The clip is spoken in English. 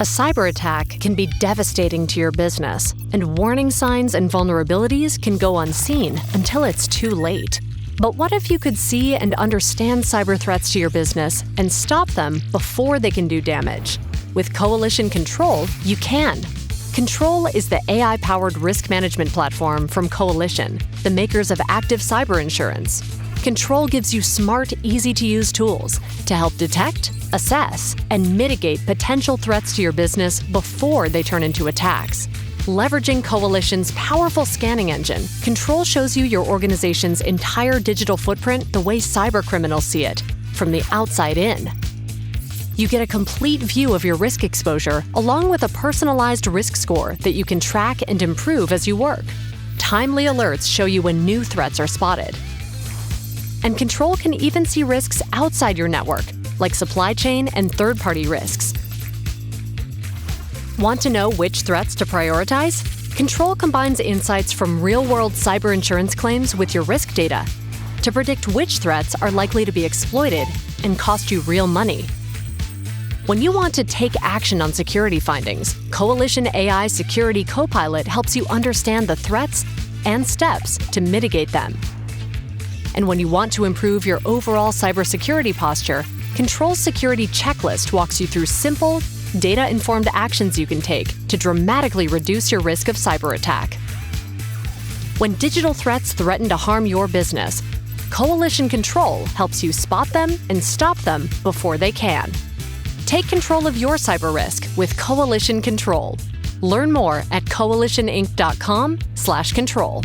A cyber attack can be devastating to your business, and warning signs and vulnerabilities can go unseen until it's too late. But what if you could see and understand cyber threats to your business and stop them before they can do damage? With Coalition Control, you can. Control is the AI-powered risk management platform from Coalition, the makers of Active Cyber Insurance. Control gives you smart, easy-to-use tools to help detect, assess, and mitigate potential threats to your business before they turn into attacks. Leveraging Coalition's powerful scanning engine, Control shows you your organization's entire digital footprint the way cybercriminals see it, from the outside in. You get a complete view of your risk exposure, along with a personalized risk score that you can track and improve as you work. Timely alerts show you when new threats are spotted. And Control can even see risks outside your network, like supply chain and third-party risks. Want to know which threats to prioritize? Control combines insights from real-world cyber insurance claims with your risk data to predict which threats are likely to be exploited and cost you real money. When you want to take action on security findings, Coalition AI Security Copilot helps you understand the threats and steps to mitigate them. And when you want to improve your overall cybersecurity posture, Control's Security Checklist walks you through simple, data-informed actions you can take to dramatically reduce your risk of cyber attack. When digital threats threaten to harm your business, Coalition Control helps you spot them and stop them before they can. Take control of your cyber risk with Coalition Control. Learn more at coalitioninc.com/control.